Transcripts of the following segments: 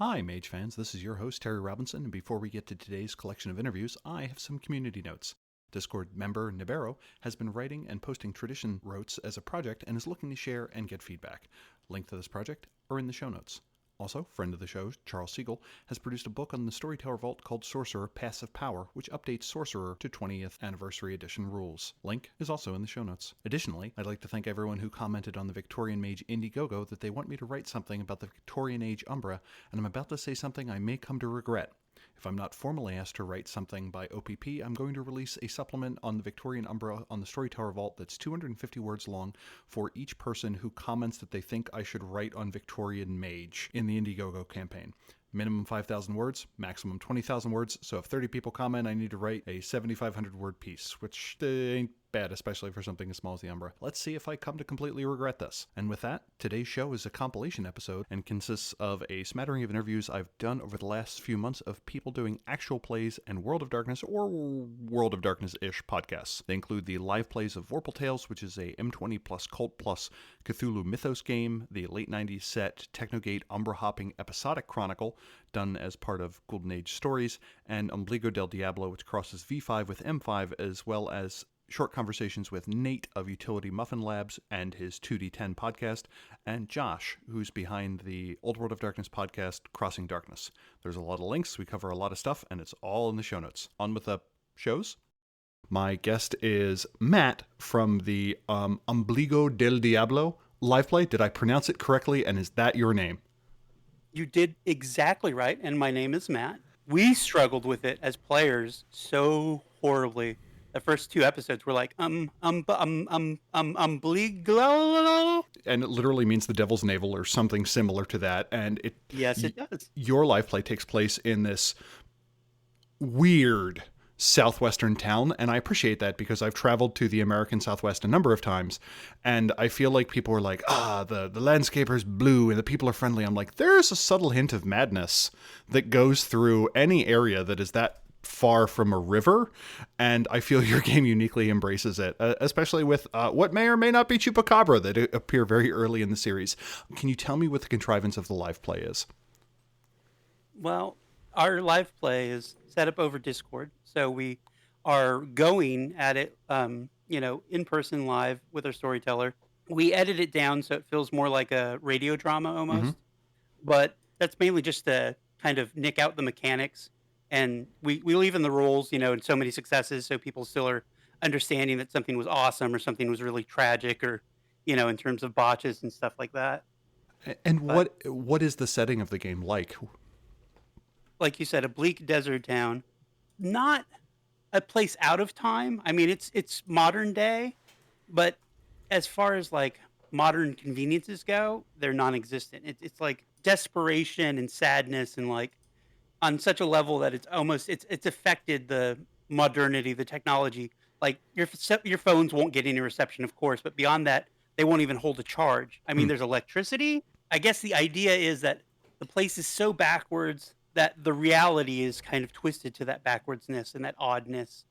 Hi, Mage fans. This is your host, Terry Robinson, and before we get to today's collection of interviews, I have some community notes. Discord member Nibero has been writing and posting tradition rotes as a project and is looking to share and get feedback. Link to this project are in the show notes. Also, friend of the show, Charles Siegel, has produced a book on the Storyteller Vault called Sorcerer Passive Power, which updates Sorcerer to 20th Anniversary Edition rules. Link is also in the show notes. Additionally, I'd like to thank everyone who commented on the Victorian Mage Indiegogo that they want me to write something about the Victorian Age Umbra, and I'm about to say something I may come to regret. If I'm not formally asked to write something by OPP, I'm going to release a supplement on the Victorian Umbra on the Storyteller Vault that's 250 words long for each person who comments that they think I should write on Victorian Mage in the Indiegogo campaign. Minimum 5,000 words, maximum 20,000 words, so if 30 people comment, I need to write a 7,500 word piece, which ain't bad, especially for something as small as the Umbra. Let's see if I come to completely regret this. And with that, today's show is a compilation episode and consists of a smattering of interviews I've done over the last few months of people doing actual plays and World of Darkness or World of Darkness-ish podcasts. They include the live plays of VorpalTales, which is a M20 plus Kult plus Cthulhu Mythos game, the late 90s set Technogate Umbra Hopping Episodic Chronicle, done as part of Guldan Age Stories, and Ombligo Del Diablo, which crosses V5 with M5, as well as short conversations with Nate of Utility Muffin Labs and his 2D10 podcast, and Josh, who's behind the Old World of Darkness podcast, Crossing Darkness. There's a lot of links, we cover a lot of stuff, and it's all in the show notes. On with the shows. My guest is Matt from the Ombligo Del Diablo live play. Did I pronounce it correctly, and is that your name? You did exactly right, and my name is Matt. We struggled with it as players so horribly. The first two episodes were like, Ombligo. And it literally means the devil's navel or something similar to that. And Yes, it does. Your live play takes place in this weird southwestern town, and I appreciate that because I've traveled to the American Southwest a number of times, and I feel like people are like, the landscape is blue and the people are friendly. I'm like, there's a subtle hint of madness that goes through any area that is that far from a river, and I feel your game uniquely embraces it, especially with what may or may not be Chupacabra that appear very early in the series. Can you tell me what the contrivance of the live play is? Well, our live play is set up over Discord, so we are going at it, in person live with our storyteller. We edit it down so it feels more like a radio drama almost, but that's mainly just to kind of nick out the mechanics. And we leave in the rules, and so many successes, so people still are understanding that something was awesome or something was really tragic, or in terms of botches and stuff like that. And But what is the setting of the game like? like you said, a bleak desert town, not a place out of time. I mean, it's modern day, but as far as like modern conveniences go, they're non-existent. It's like desperation and sadness, and like on such a level that it's affected the modernity, the technology. Like your phones won't get any reception, of course, but beyond that, they won't even hold a charge. I mean, there's electricity. I guess the idea is that the place is so backwards that the reality is kind of twisted to that backwardsness and that oddness.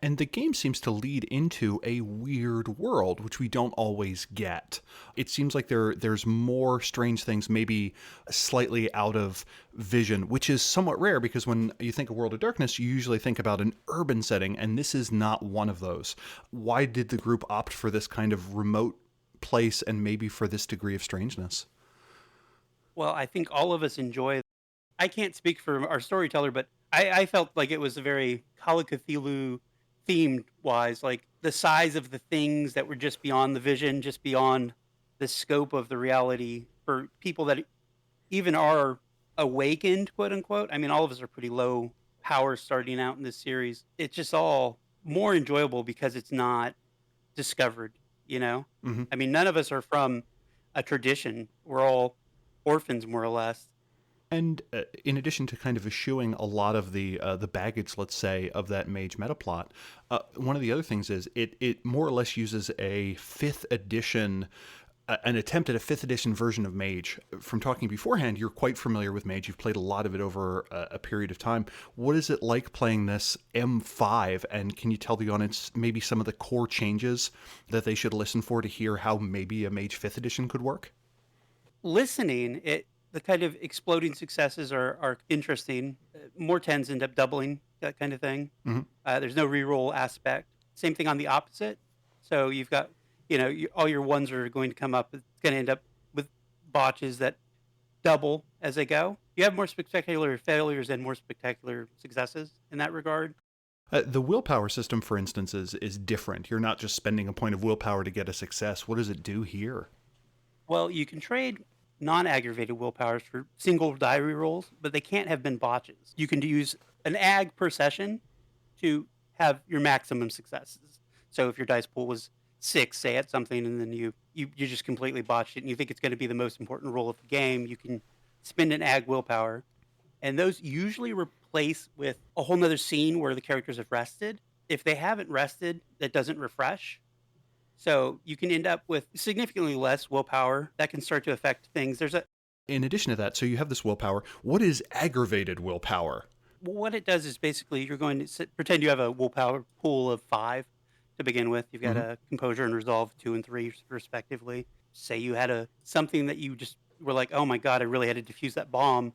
And the game seems to lead into a weird world, which we don't always get. It seems like there's more strange things, maybe slightly out of vision, which is somewhat rare because when you think of World of Darkness, you usually think about an urban setting, and this is not one of those. Why did the group opt for this kind of remote place and maybe for this degree of strangeness? Well, I think all of us enjoy. I can't speak for our storyteller, but I felt like it was a very Call of Cthulhu themed wise, like the size of the things that were just beyond the vision, just beyond the scope of the reality for people that even are awakened, quote unquote. I mean, all of us are pretty low power starting out in this series. It's just all more enjoyable because it's not discovered, you know? Mm-hmm. I mean, none of us are from a tradition. We're all orphans, more or less. And in addition to kind of eschewing a lot of the baggage, let's say, of that Mage metaplot, one of the other things is it more or less uses a 5th edition, an attempt at a 5th edition version of Mage. From talking beforehand, you're quite familiar with Mage. You've played a lot of it over a period of time. What is it like playing this M5? And can you tell the audience maybe some of the core changes that they should listen for to hear how maybe a Mage 5th edition could work? Listening, The kind of exploding successes are interesting. More tens end up doubling, that kind of thing. Hmm. There's no reroll aspect. Same thing on the opposite. So you've got, all your ones are going to come up. It's going to end up with botches that double as they go. You have more spectacular failures and more spectacular successes in that regard. The willpower system, for instance, is different. You're not just spending a point of willpower to get a success. What does it do here? Well, you can trade non-aggravated willpowers for single die rolls, but they can't have been botches. You can use an ag per session to have your maximum successes. So if your dice pool was 6, say at something, and then you just completely botched it, and you think it's going to be the most important roll of the game, you can spend an ag willpower, and those usually replace with a whole nother scene where the characters have rested. If they haven't rested, that doesn't refresh. So you can end up with significantly less willpower that can start to affect things. In addition to that, so you have this willpower. What is aggravated willpower? What it does is basically you're going to pretend you have a willpower pool of 5 to begin with. You've got Hmm. a composure and resolve 2 and 3 respectively. Say you had something that you just were like, oh my god, I really had to defuse that bomb,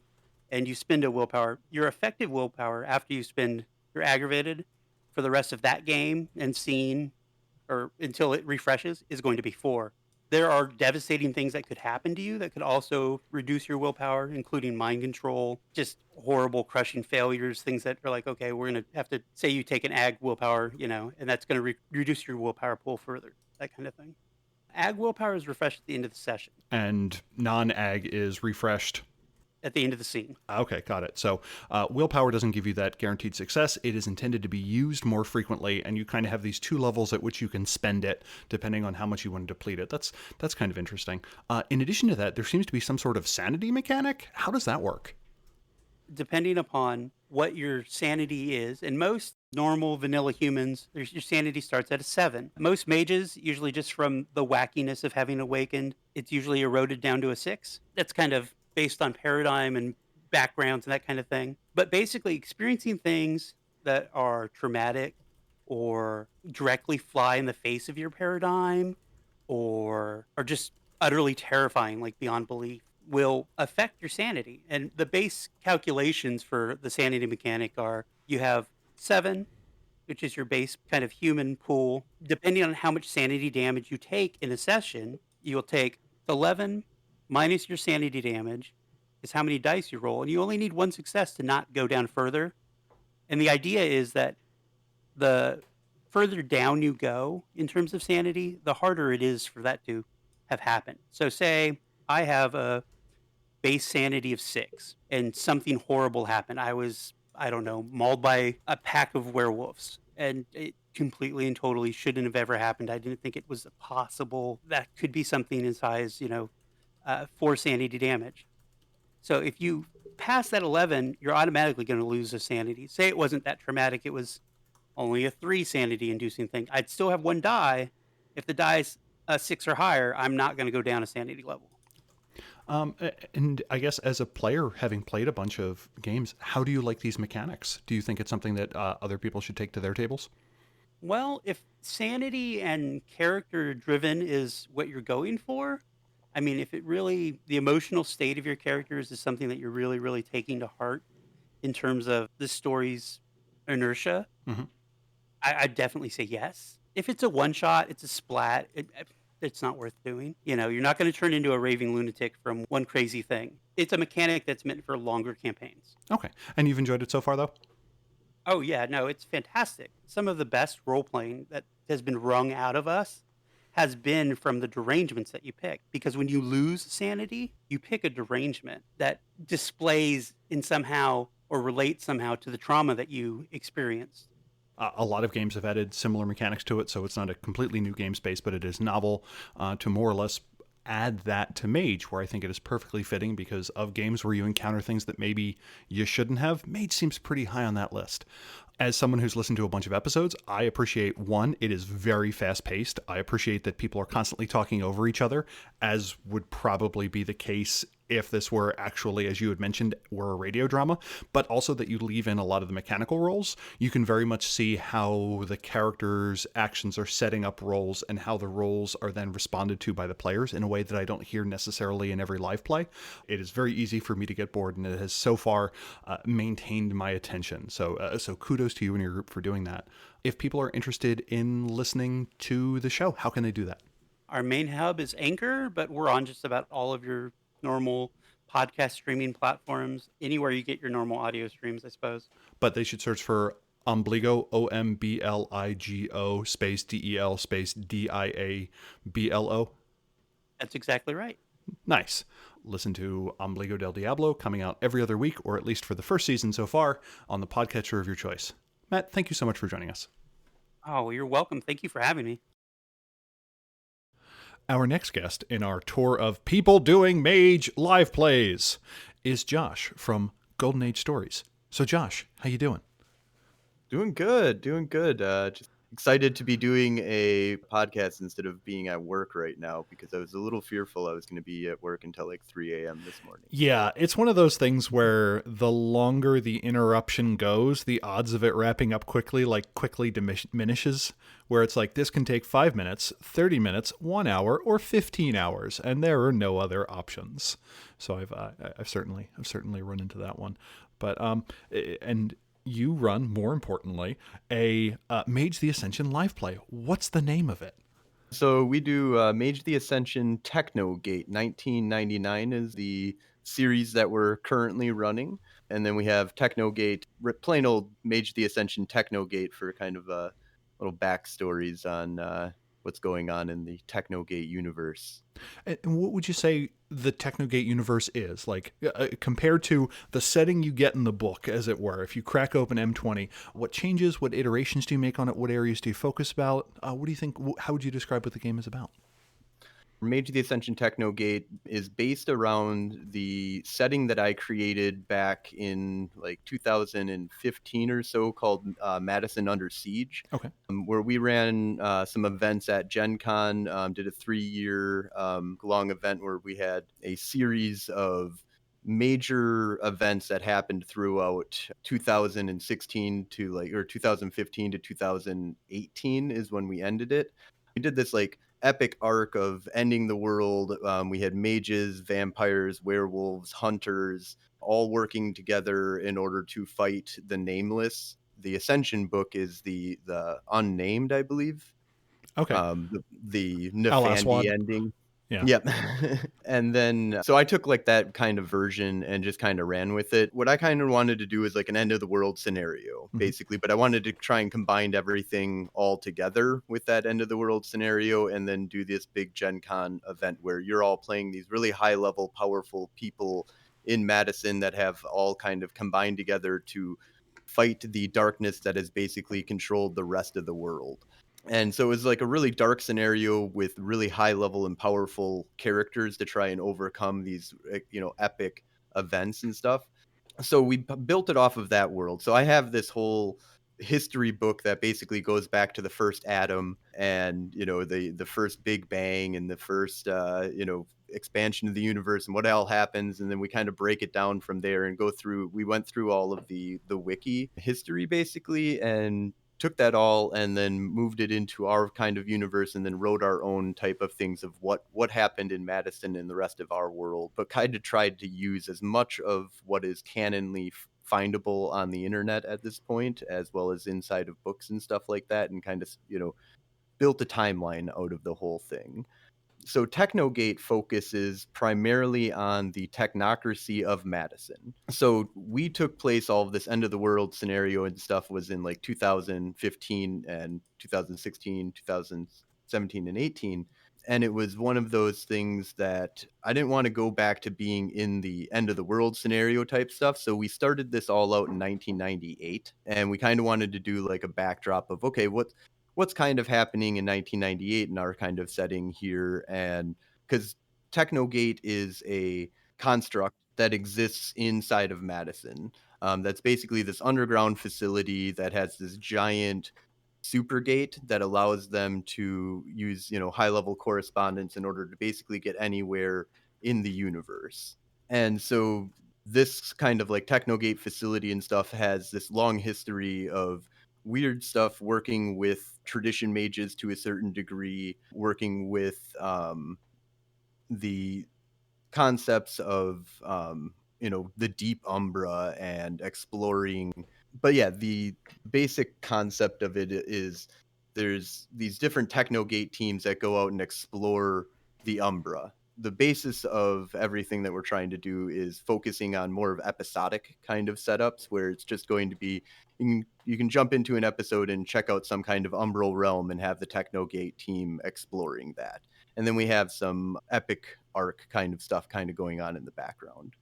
and you spend a willpower. Your effective willpower after you spend your aggravated for the rest of that game and scene, or until it refreshes, is going to be 4. There are devastating things that could happen to you that could also reduce your willpower, including mind control, just horrible crushing failures, things that are like, okay, we're going to have to say you take an ag willpower, and that's going to reduce your willpower pool further, that kind of thing. Ag willpower is refreshed at the end of the session, And non-ag is refreshed. at the end of the scene. Okay, got it. So willpower doesn't give you that guaranteed success. It is intended to be used more frequently, and you kind of have these two levels at which you can spend it, depending on how much you want to deplete it. That's kind of interesting. In addition to that, there seems to be some sort of sanity mechanic. How does that work? Depending upon what your sanity is, and most normal vanilla humans, your sanity starts at a 7. Most mages, usually just from the wackiness of having awakened, it's usually eroded down to a 6. That's kind of based on paradigm and backgrounds and that kind of thing. But basically, experiencing things that are traumatic or directly fly in the face of your paradigm or are just utterly terrifying, like beyond belief, will affect your sanity. And the base calculations for the sanity mechanic are you have 7, which is your base kind of human pool. Depending on how much sanity damage you take in a session, you'll take 11 minus your sanity damage is how many dice you roll. And you only need one success to not go down further. And the idea is that the further down you go in terms of sanity, the harder it is for that to have happened. So say I have a base sanity of 6 and something horrible happened. I don't know, mauled by a pack of werewolves, and it completely and totally shouldn't have ever happened. I didn't think it was possible. That could be something as high as, 4 sanity damage. So if you pass that 11, you're automatically going to lose a sanity. Say it wasn't that traumatic, it was only a 3 sanity inducing thing. I'd still have 1 die. If the die's a 6 or higher, I'm not going to go down a sanity level. And I guess as a player, having played a bunch of games, how do you like these mechanics? Do you think it's something that other people should take to their tables? Well, if sanity and character driven is what you're going for, I mean, if the emotional state of your characters is something that you're really, really taking to heart in terms of the story's inertia, Hmm. I'd definitely say yes. If it's a one shot, it's a splat, it's not worth doing. You're not going to turn into a raving lunatic from one crazy thing. It's a mechanic that's meant for longer campaigns. Okay. And you've enjoyed it so far, though? Oh, yeah, no, it's fantastic. Some of the best role playing that has been wrung out of us has been from the derangements that you pick. Because when you lose sanity, you pick a derangement that displays in somehow or relates somehow to the trauma that you experienced. A lot of games have added similar mechanics to it, so it's not a completely new game space, but it is novel to more or less add that to Mage, where I think it is perfectly fitting because of games where you encounter things that maybe you shouldn't have. Mage seems pretty high on that list. As someone who's listened to a bunch of episodes, I appreciate, one, it is very fast paced. I appreciate that people are constantly talking over each other, as would probably be the case if this were actually, as you had mentioned, were a radio drama, but also that you leave in a lot of the mechanical roles. You can very much see how the characters' actions are setting up roles and how the roles are then responded to by the players in a way that I don't hear necessarily in every live play. It is very easy for me to get bored, and it has so far maintained my attention. So kudos to you and your group for doing that. If people are interested in listening to the show, how can they do that? Our main hub is Anchor, but we're on just about all of your normal podcast streaming platforms, anywhere you get your normal audio streams, I suppose. But they should search for Ombligo, Ombligo, space DEL, space DIABLO. That's exactly right. Nice. Listen to Ombligo Del Diablo coming out every other week, or at least for the first season so far, on the podcatcher of your choice. Matt, thank you so much for joining us. Oh, well, you're welcome. Thank you for having me. Our next guest in our tour of people doing Mage live plays is Josh from Guldan Age Stories. So Josh, how you doing? Doing good, doing good. Just excited to be doing a podcast instead of being at work right now because I was a little fearful I was going to be at work until like 3 a.m. this morning. Yeah, it's one of those things where the longer the interruption goes, the odds of it wrapping up quickly, quickly diminishes, where it's like this can take 5 minutes, 30 minutes, 1 hour, or 15 hours, and there are no other options. So I've certainly run into that one. But and you run, more importantly, a Mage the Ascension live play. What's the name of it? So we do Mage the Ascension Technogate. 1999 is the series that we're currently running. And then we have Technogate, plain old Mage the Ascension Technogate for kind of little backstories on what's going on in the Technogate universe. And what would you say the Technogate universe is? Like, compared to the setting you get in the book, as it were, if you crack open M20, what changes, what iterations do you make on it? What areas do you focus about? What do you think, how would you describe what the game is about? Mage the Ascension Technogate is based around the setting that I created back in like 2015 or so called Madison Under Siege. Okay. Where we ran some events at Gen Con, did a 3-year long event where we had a series of major events that happened throughout 2016 or 2015 to 2018 is when we ended it. We did this like epic arc of ending the world. We had mages, vampires, werewolves, hunters, all working together in order to fight the Nameless. The Ascension book is the Unnamed, I believe. Okay. The Al-Aswad. Nefandi ending. Yeah. Yep. And then, so I took like that kind of version and just kind of ran with it. What I kind of wanted to do is like an end of the world scenario, basically, but I wanted to try and combine everything all together with that end of the world scenario and then do this big Gen Con event where you're all playing these really high level, powerful people in Madison that have all kind of combined together to fight the darkness that has basically controlled the rest of the world. And so it was like a really dark scenario with really high level and powerful characters to try and overcome these, epic events and stuff. So we built it off of that world. So I have this whole history book that basically goes back to the first atom and, the first Big Bang and the first, expansion of the universe and what all happens. And then we kind of break it down from there and we went through all of the wiki history basically and took that all and then moved it into our kind of universe and then wrote our own type of things of what happened in Madison and the rest of our world, but kind of tried to use as much of what is canonly findable on the internet at this point, as well as inside of books and stuff like that, and kind of, built a timeline out of the whole thing. So Technogate focuses primarily on the technocracy of Madison. So we took place, all of this end of the world scenario and stuff was in like 2015 and 2016, 2017 and 18. And it was one of those things that I didn't want to go back to being in the end of the world scenario type stuff. So we started this all out in 1998 and we kind of wanted to do like a backdrop of, okay, what's kind of happening in 1998 in our kind of setting here. And because Technogate is a construct that exists inside of Madison. That's basically this underground facility that has this giant super gate that allows them to use, high level correspondence in order to basically get anywhere in the universe. And so this kind of like Technogate facility and stuff has this long history of weird stuff working with tradition mages to a certain degree, working with the concepts of the deep umbra and exploring. But yeah, the basic concept of it is there's these different Technogate teams that go out and explore the umbra. The basis of everything that we're trying to do is focusing on more of episodic kind of setups where it's just going to be you can jump into an episode and check out some kind of umbral realm and have the Technogate team exploring that. And then we have some epic arc kind of stuff kind of going on in the background.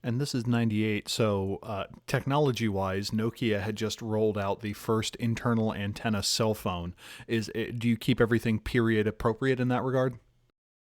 And this is 98, so technology-wise, Nokia had just rolled out the first internal antenna cell phone. Do you keep everything period appropriate in that regard?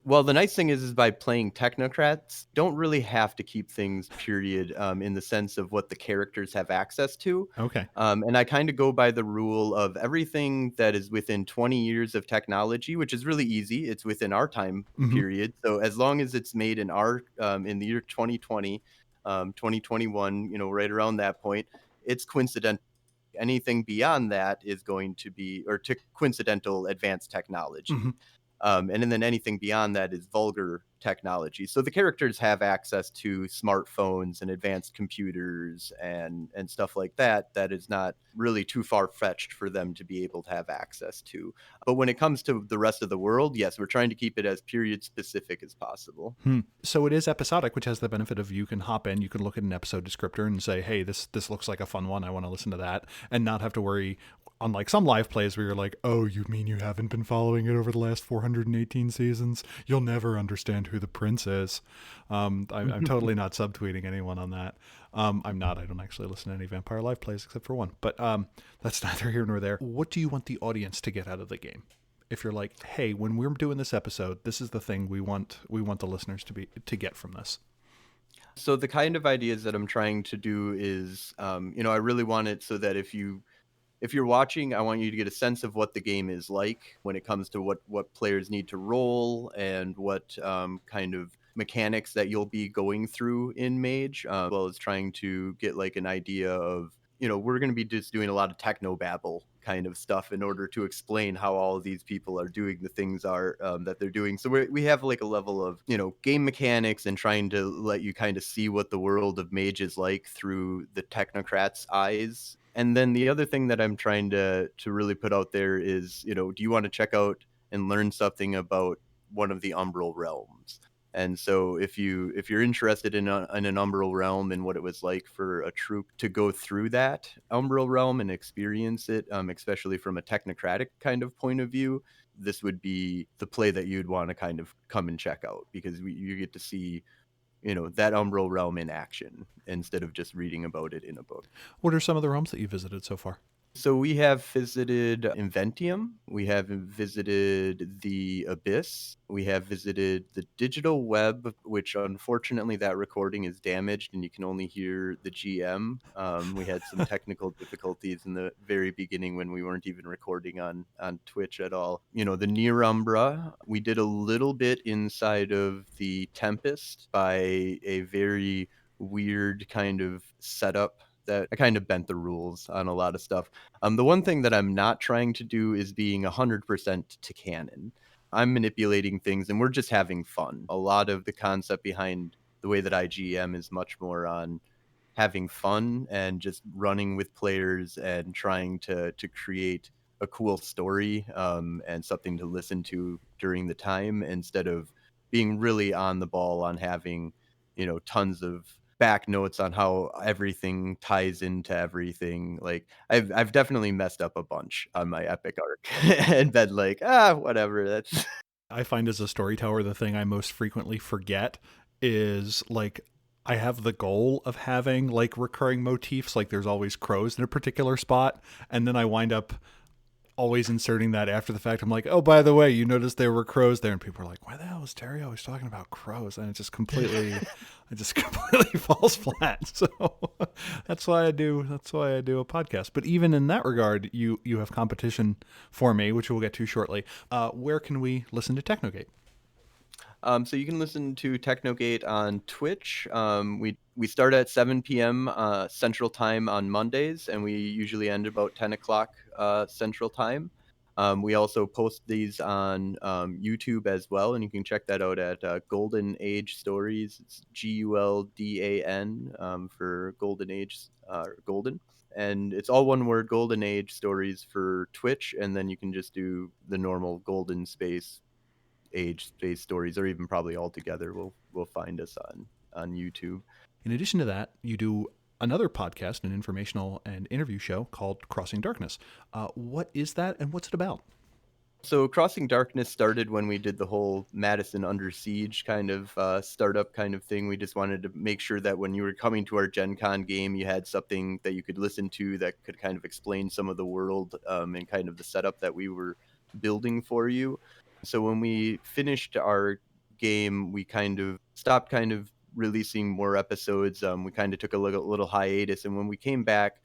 Well, the nice thing is by playing technocrats, don't really have to keep things period in the sense of what the characters have access to. Okay. And I kind of go by the rule of everything that is within 20 years of technology, which is really easy. It's within our time period. So as long as it's made in in the year 2020, 2021, right around that point, it's coincidental. Anything beyond that is going to be, or to coincidental advanced technology. And then anything beyond that is vulgar technology. So the characters have access to smartphones and advanced computers and stuff like that. That is not really too far fetched for them to be able to have access to. But when it comes to the rest of the world, yes, we're trying to keep it as period specific as possible. So it is episodic, which has the benefit of you can hop in, you can look at an episode descriptor and say, hey, this looks like a fun one. I want to listen to that, and not have to worry. Unlike some live plays where you're like, oh, you mean you haven't been following it over the last 418 seasons? You'll never understand who the prince is. I'm totally not subtweeting anyone on that. I'm not. I don't actually listen to any vampire live plays except for one. But that's neither here nor there. What do you want the audience to get out of the game? If you're like, hey, when we're doing this episode, this is the thing we want the listeners to get from this. So the kind of ideas that I'm trying to do is, I really want it so that if you're watching, I want you to get a sense of what the game is like when it comes to what players need to roll and what kind of mechanics that you'll be going through in Mage, as well as trying to get like an idea of, we're going to be just doing a lot of technobabble kind of stuff in order to explain how all of these people are doing the things that they're doing. So we have like a level of, game mechanics and trying to let you kind of see what the world of Mage is like through the technocrat's eyes. And then the other thing that I'm trying to really put out there is, do you want to check out and learn something about one of the Umbral Realms? And so if you're interested in an Umbral Realm and what it was like for a troop to go through that Umbral Realm and experience it, especially from a technocratic kind of point of view, this would be the play that you'd want to kind of come and check out, because you get to see that Umbral Realm in action instead of just reading about it in a book. What are some of the realms that you visited so far? So we have visited Inventium, we have visited the Abyss, we have visited the Digital Web, which unfortunately that recording is damaged and you can only hear the GM. We had some technical difficulties in the very beginning when we weren't even recording on Twitch at all. The Near Umbra, we did a little bit inside of the Tempest by a very weird kind of setup that I kind of bent the rules on a lot of stuff. The one thing that I'm not trying to do is being 100% to canon. I'm manipulating things and we're just having fun. A lot of the concept behind the way that IGM is much more on having fun and just running with players and trying to create a cool story and something to listen to during the time, instead of being really on the ball on having, tons of back notes on how everything ties into everything. Like I've definitely messed up a bunch on my epic arc and been like, whatever. That's I find as a storyteller, the thing I most frequently forget is like I have the goal of having like recurring motifs, like there's always crows in a particular spot, and then I wind up always inserting that after the fact. I'm like, oh, by the way, you noticed there were crows there, and people are like, why the hell is Terry always talking about crows? And it just completely falls flat. So that's why I do a podcast. But even in that regard, you have competition for me, which we'll get to shortly. Where can we listen to Technogate? So you can listen to Technogate on Twitch. We start at 7 p.m. Central Time on Mondays, and we usually end about 10 o'clock Central Time. We also post these on YouTube as well, and you can check that out at Guldan Age Stories. It's Guldan for Golden Age, Golden. And it's all one word, Golden Age Stories for Twitch, and then you can just do the normal Golden Space Age Space Stories, or even probably all together. We'll find us on YouTube. In addition to that, you do another podcast, an informational and interview show called Crossing Darkness. What is that, and what's it about? So Crossing Darkness started when we did the whole Madison Under Siege kind of startup kind of thing. We just wanted to make sure that when you were coming to our Gen Con game, you had something that you could listen to that could kind of explain some of the world and kind of the setup that we were building for you. So when we finished our game, we kind of stopped kind of releasing more episodes. We kind of took a little hiatus, and when we came back,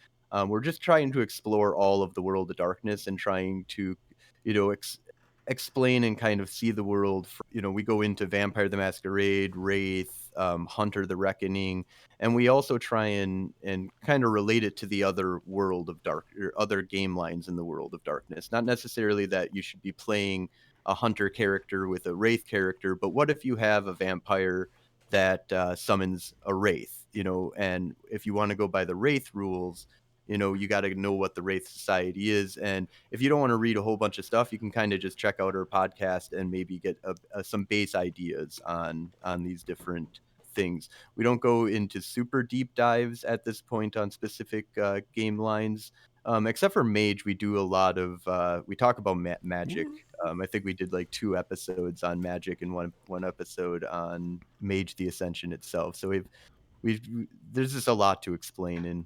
we're just trying to explore all of the world of darkness and trying to explain and kind of see the world. We go into Vampire the Masquerade, Wraith, Hunter the Reckoning, and we also try and kind of relate it to the other world of dark, or other game lines in the world of darkness. Not necessarily that you should be playing a Hunter character with a Wraith character, but what if you have a vampire that summons a Wraith, and if you want to go by the Wraith rules, you got to know what the Wraith Society is. And if you don't want to read a whole bunch of stuff, you can kind of just check out our podcast and maybe get some base ideas on these different things. We don't go into super deep dives at this point on specific game lines. Except for Mage, we do a lot of we talk about magic. I think we did like 2 episodes on magic and one episode on Mage the Ascension itself. So there's just a lot to explain in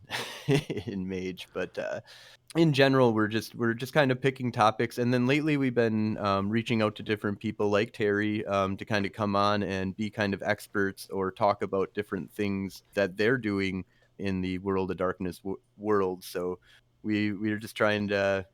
in Mage, but in general, we're just kind of picking topics. And then lately we've been reaching out to different people like Terry to kind of come on and be kind of experts or talk about different things that they're doing in the World of Darkness world. So we're just trying to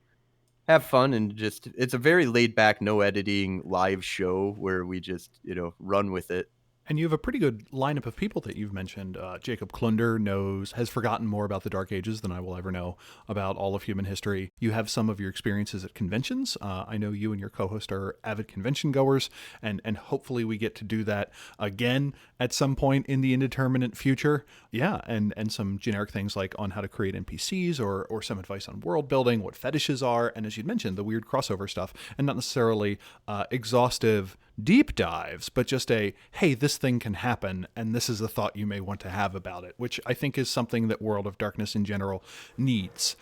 have fun, and it's a very laid back, no editing live show where we just run with it. And you have a pretty good lineup of people that you've mentioned. Jacob Klunder has forgotten more about the Dark Ages than I will ever know about all of human history. You have some of your experiences at conventions. I know you and your co-host are avid convention goers, and hopefully we get to do that again at some point in the indeterminate future. Yeah, and some generic things like on how to create NPCs or some advice on world building, what fetishes are, and as you'd mentioned, the weird crossover stuff, and not necessarily exhaustive deep dives, but just hey, this thing can happen, and this is a thought you may want to have about it, which I think is something that World of Darkness in general needs,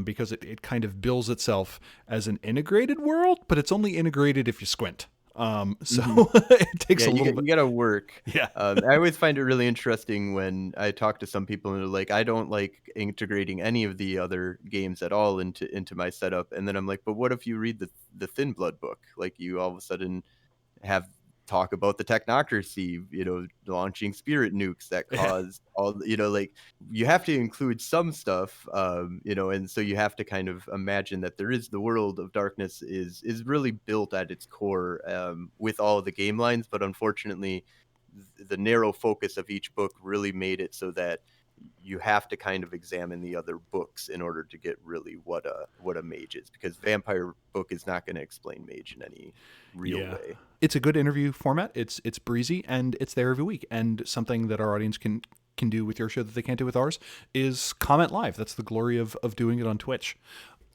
because it kind of bills itself as an integrated world, but it's only integrated if you squint. It takes a little bit. You gotta work. Yeah. I always find it really interesting when I talk to some people and they're like, I don't like integrating any of the other games at all into my setup. And then I'm like, but what if you read the Thin Blood book? Like, you all of a sudden have talk about the technocracy, launching spirit nukes that cause all, like, you have to include some stuff, and so you have to kind of imagine that the world of darkness is really built at its core with all of the game lines, but unfortunately the narrow focus of each book really made it so that you have to kind of examine the other books in order to get really what a mage is, because vampire book is not going to explain mage in any real way. It's a good interview format. It's breezy, and it's there every week. And something that our audience can do with your show that they can't do with ours is comment live. That's the glory of doing it on Twitch.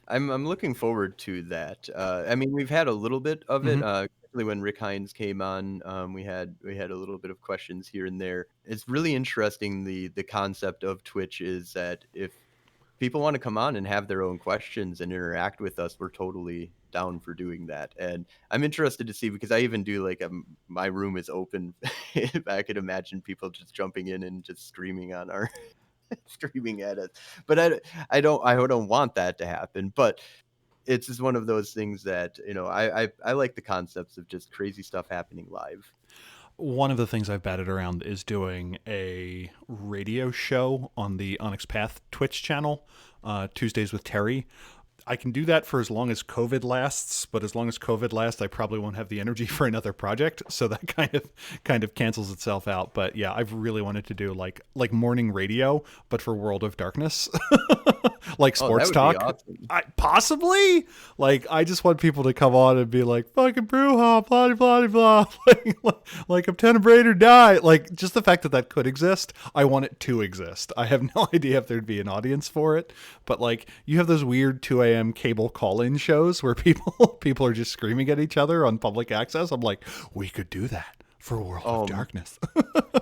I'm looking forward to that. I mean, we've had a little bit of it. Especially when Rick Hines came on, we had a little bit of questions here and there. It's really interesting. The concept of Twitch is that if people want to come on and have their own questions and interact with us, we're totally down for doing that. And I'm interested to see, because I even do like my room is open. I could imagine people just jumping in and just screaming on our screaming at us. But I don't want that to happen. But it's just one of those things that, I like the concepts of just crazy stuff happening live. One of the things I've batted around is doing a radio show on the Onyx Path Twitch channel, Tuesdays with Terry. I can do that for as long as COVID lasts, but as long as COVID lasts, I probably won't have the energy for another project. So that kind of cancels itself out. But yeah, I've really wanted to do like morning radio, but for World of Darkness, like Oh, that sports would be talk. awesome. I possibly like. I just want people to come on and be like, "Fucking Brewha, blah blah blah," like obtain braid or die. Like just the fact that that could exist, I want it to exist. I have no idea if there'd be an audience for it, but like you have those weird 2 a.m. cable call-in shows where people are just screaming at each other on public access. I'm like, we could do that for World of Oh, Darkness.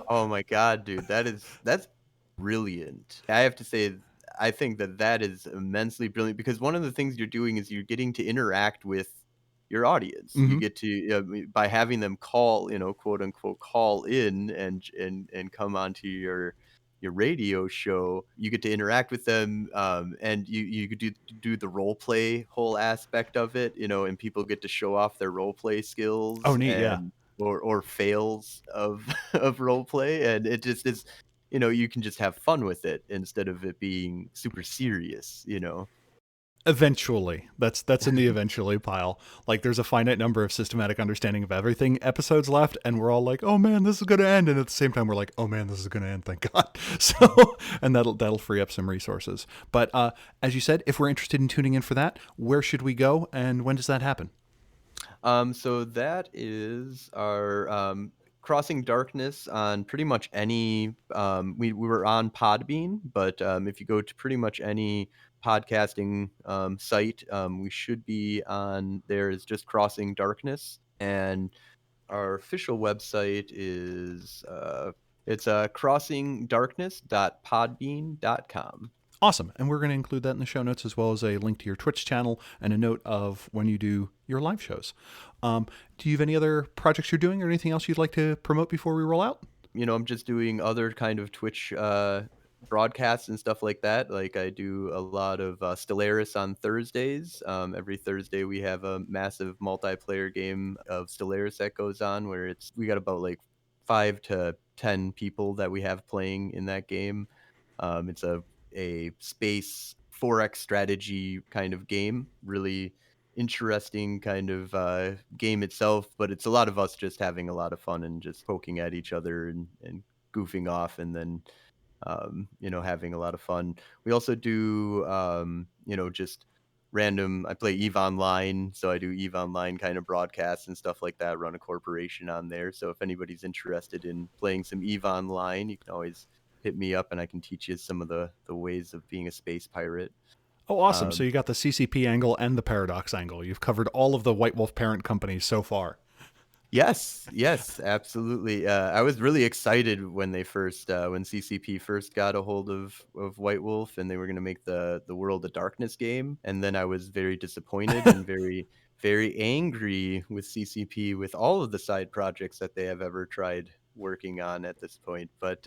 oh my God, dude, that's brilliant. I have to say, I think that is immensely brilliant because one of the things you're doing is you're getting to interact with your audience. You Mm-hmm. get to by having them call, quote unquote, call in and come onto your radio show. You get to interact with them, and you could do the role play whole aspect of it, and people get to show off their role play Oh, skills neat. Yeah. and or fails of of role play, and it just is, you can just have fun with it instead of it being super serious. Eventually, that's in the eventually pile. Like, there's a finite number of systematic understanding of everything episodes left, and we're all like, "Oh man, this is gonna end," and at the same time, we're like, "Oh man, this is gonna end, thank God." So, and that'll free up some resources. But as you said, if we're interested in tuning in for that, where should we go, and when does that happen? So that is our Crossing Darkness on pretty much any. We were on Podbean, but if you go to pretty much any podcasting site, we should be on there. Is just Crossing Darkness, and our official website is it's crossingdarkness.podbean.com. Awesome. And we're going to include that in the show notes, as well as a link to your Twitch channel and a note of when you do your live shows. Do you have any other projects you're doing or anything else you'd like to promote before we roll out? I'm just doing other kind of Twitch broadcasts and stuff like that. Like I do a lot of Stellaris on Thursdays. Every Thursday we have a massive multiplayer game of Stellaris that goes on where we got about like 5 to 10 people that we have playing in that game. It's a space 4X strategy kind of game. Really interesting kind of game itself, but it's a lot of us just having a lot of fun and just poking at each other and goofing off, and then having a lot of fun. We also do just random. I play Eve Online, so I do Eve Online kind of broadcasts and stuff like that. Run a corporation on there, so if anybody's interested in playing some Eve Online, you can always hit me up and I can teach you some of the ways of being a space pirate. Oh, awesome. So Um, you got the CCP angle and the Paradox angle. You've covered all of the White Wolf parent companies so far. Yes, absolutely. I was really excited when when CCP first got a hold of White Wolf and they were going to make the World of Darkness game, and then I was very disappointed and very angry with CCP with all of the side projects that they have ever tried working on at this point. But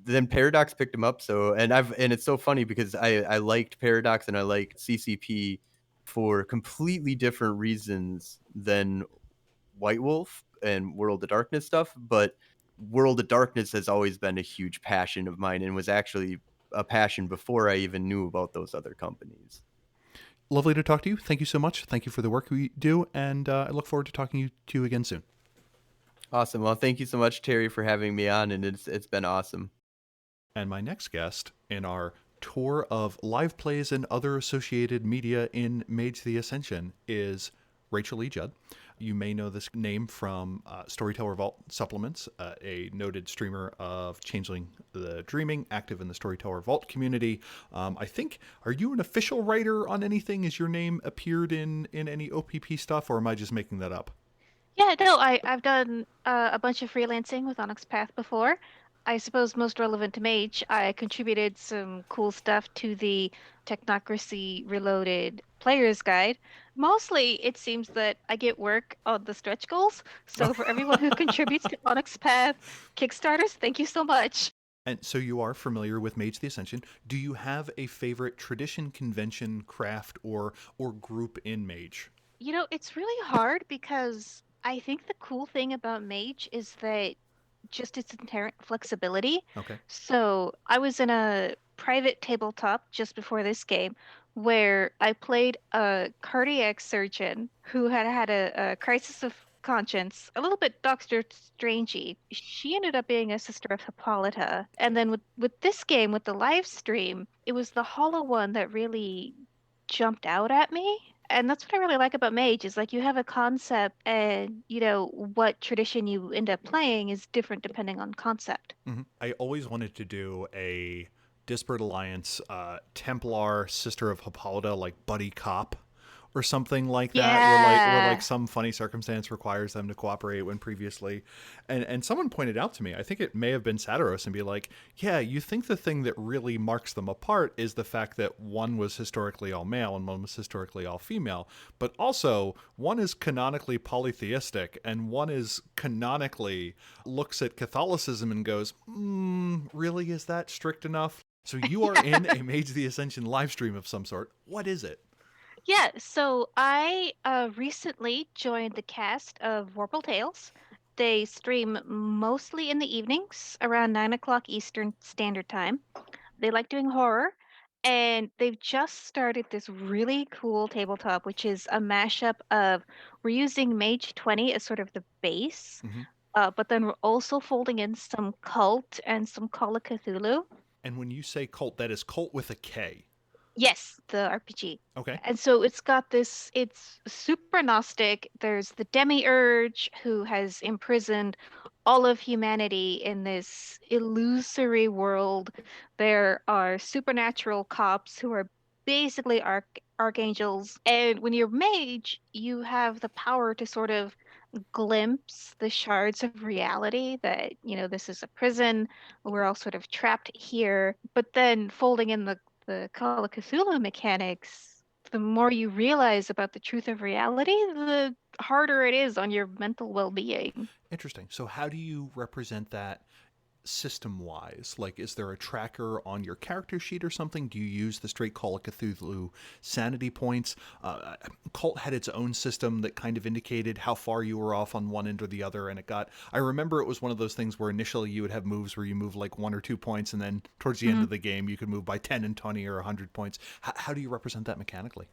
then Paradox picked them up. So and it's so funny because I liked Paradox and I liked CCP for completely different reasons than White Wolf and World of Darkness stuff, but World of Darkness has always been a huge passion of mine and was actually a passion before I even knew about those other companies. Lovely to talk to you. Thank you so much. Thank you for the work we do, and I look forward to talking to you again soon. Awesome. Well, thank you so much, Terry, for having me on, and it's been awesome. And my next guest in our tour of live plays and other associated media in Mage the Ascension is Rachel E. Judd. You may know this name from Storyteller Vault Supplements, a noted streamer of Changeling the Dreaming, active in the Storyteller Vault community. I think, are you an official writer on anything? Has your name appeared in any OPP stuff, or am I just making that up? Yeah, no, I've done a bunch of freelancing with Onyx Path before. I suppose most relevant to Mage, I contributed some cool stuff to the Technocracy Reloaded Player's Guide. Mostly, it seems that I get work on the stretch goals. So for everyone who contributes to Onyx Path Kickstarters, thank you so much. And so you are familiar with Mage the Ascension. Do you have a favorite tradition, convention, craft, or group in Mage? You know, it's really hard because I think the cool thing about Mage is that just its inherent flexibility. Okay. So I was in a private tabletop just before this game where I played a cardiac surgeon who had a crisis of conscience, a little bit Doctor Strangey. She ended up being a sister of Hippolyta. And then with this game, with the live stream, it was the Hollow one that really jumped out at me. And that's what I really like about Mage is like you have a concept and what tradition you end up playing is different depending on concept. I always wanted to do a Disparate Alliance Templar Sister of Hippolyta like buddy cop or something like that, where Yeah. like some funny circumstance requires them to cooperate when previously, and someone pointed out to me, I think it may have been Satiros, and be like, yeah, you think the thing that really marks them apart is the fact that one was historically all male and one was historically all female, but also one is canonically polytheistic and one is canonically looks at Catholicism and goes, really, is that strict enough? So you are in a Mage the Ascension live stream of some sort. What is it? Yeah, so I recently joined the cast of VorpalTales. They stream mostly in the evenings around 9 o'clock Eastern Standard Time. They like doing horror, and they've just started this really cool tabletop, which is a mashup of we're using Mage 20 as sort of the base, but then we're also folding in some Cult and some Call of Cthulhu. And when you say cult, that is cult with a K. Yes, the RPG. Okay. And so it's got this, it's super Gnostic. There's the demiurge who has imprisoned all of humanity in this illusory world. There are supernatural cops who are basically archangels. And when you're mage, you have the power to sort of glimpse the shards of reality that, this is a prison. We're all sort of trapped here. But then folding in the Call of Cthulhu mechanics, the more you realize about the truth of reality, the harder it is on your mental well-being. Interesting. So how do you represent that system wise? Like, is there a tracker on your character sheet or something? Do you use the straight Call of Cthulhu sanity points? Cult had its own system that kind of indicated how far you were off on one end or the other, and I remember it was one of those things where initially you would have moves where you move like 1 or 2 points, and then towards the end of the game you could move by 10 and 20 or 100 points. How do you represent that mechanically?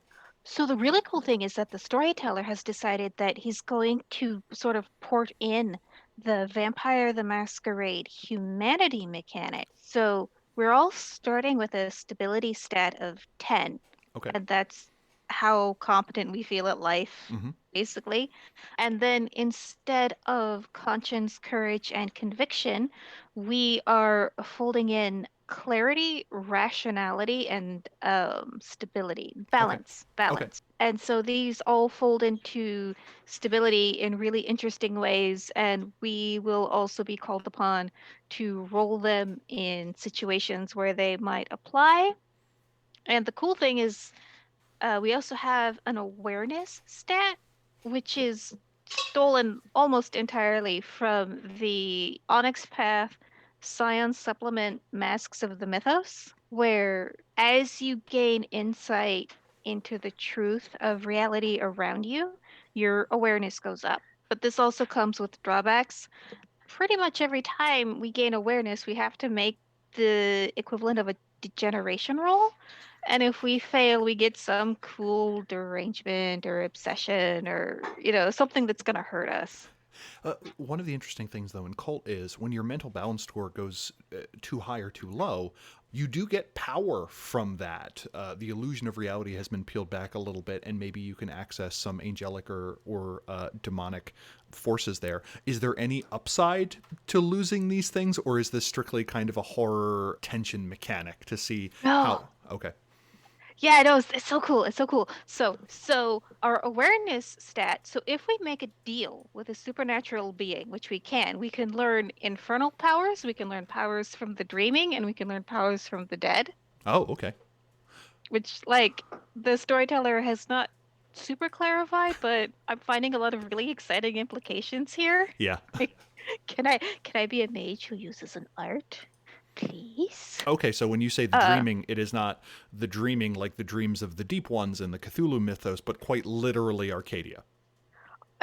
So the really cool thing is that the storyteller has decided that he's going to sort of port in the Vampire the Masquerade humanity mechanic. So we're all starting with a stability stat of 10, Okay. and that's how competent we feel at life, basically. And then instead of conscience, courage, and conviction, we are folding in clarity, rationality, and stability, balance. Okay. And so these all fold into stability in really interesting ways, and we will also be called upon to roll them in situations where they might apply. And the cool thing is we also have an awareness stat, which is stolen almost entirely from the Onyx Path Scion Supplement Masks of the Mythos, where as you gain insight into the truth of reality around you, your awareness goes up. But this also comes with drawbacks. Pretty much every time we gain awareness, we have to make the equivalent of a degeneration roll. And if we fail, we get some cool derangement or obsession or, something that's going to hurt us. One of the interesting things, though, in Cult is when your mental balance score goes too high or too low, you do get power from that. The illusion of reality has been peeled back a little bit, and maybe you can access some angelic or demonic forces there. Is there any upside to losing these things, or is this strictly kind of a horror tension mechanic to see how? Okay. Yeah, no, it's so cool. It's so cool. So our awareness stat. So if we make a deal with a supernatural being, which we can learn infernal powers, we can learn powers from the dreaming, and we can learn powers from the dead. Oh, okay. Which, like, the storyteller has not super clarified, but I'm finding a lot of really exciting implications here. Yeah. Can I be a mage who uses an art? Please? Okay, so when you say the dreaming, it is not the dreaming like the dreams of the deep ones in the Cthulhu mythos, but quite literally Arcadia.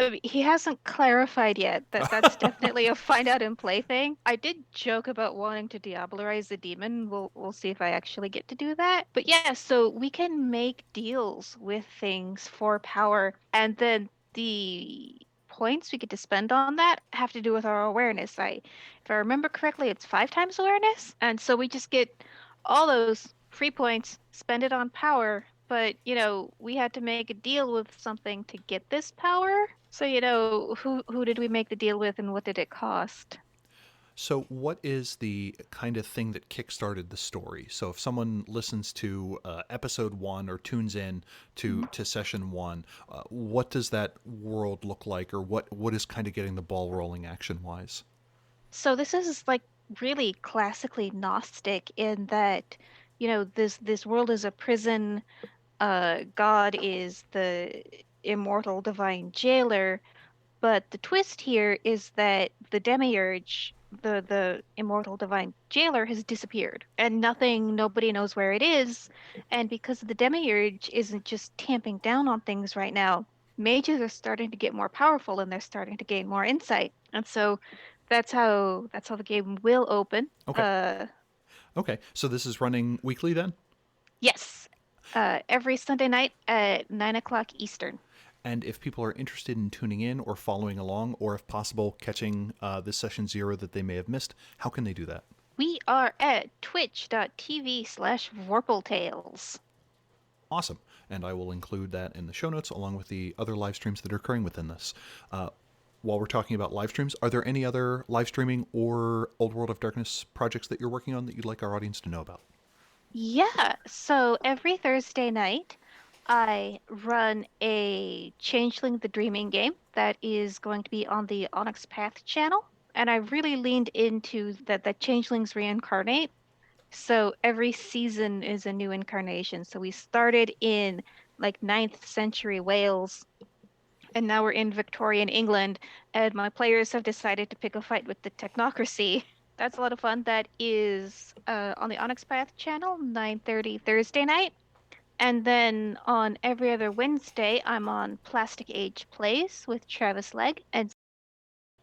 I mean, he hasn't clarified yet. That's definitely a find out and play thing. I did joke about wanting to diablerize the demon. We'll see if I actually get to do that. But yeah, so we can make deals with things for power, and then the points we get to spend on that have to do with our awareness. If I remember correctly, it's 5 times awareness, and so we just get all those free points, spend it on power. But we had to make a deal with something to get this power. So who did we make the deal with, and what did it cost? So, what is the kind of thing that kickstarted the story? So, if someone listens to episode 1 or tunes in to session 1, what does that world look like, or what is kind of getting the ball rolling action wise? So this is like really classically Gnostic in that, this world is a prison. God is the immortal divine jailer, but the twist here is that the demiurge, the immortal divine jailer, has disappeared, and nobody knows where it is. And because the demiurge isn't just tamping down on things right now, mages are starting to get more powerful, and they're starting to gain more insight. And so that's how the game will open. Okay. Okay. So this is running weekly then? Yes. Every Sunday night at 9 o'clock Eastern. And if people are interested in tuning in or following along, or if possible, catching this session 0 that they may have missed, how can they do that? We are at twitch.tv/VorpalTales. Awesome. And I will include that in the show notes along with the other live streams that are occurring within this. While we're talking about live streams, are there any other live streaming or Old World of Darkness projects that you're working on that you'd like our audience to know about? Yeah, so every Thursday night, I run a Changeling the Dreaming game that is going to be on the Onyx Path channel. And I really leaned into that Changelings reincarnate. So every season is a new incarnation. So we started in like 9th century Wales, and now we're in Victorian England, and my players have decided to pick a fight with the technocracy. That's a lot of fun. That is on the Onyx Path channel, 9:30 Thursday night. And then on every other Wednesday, I'm on Plastic Age Plays with Travis Legg.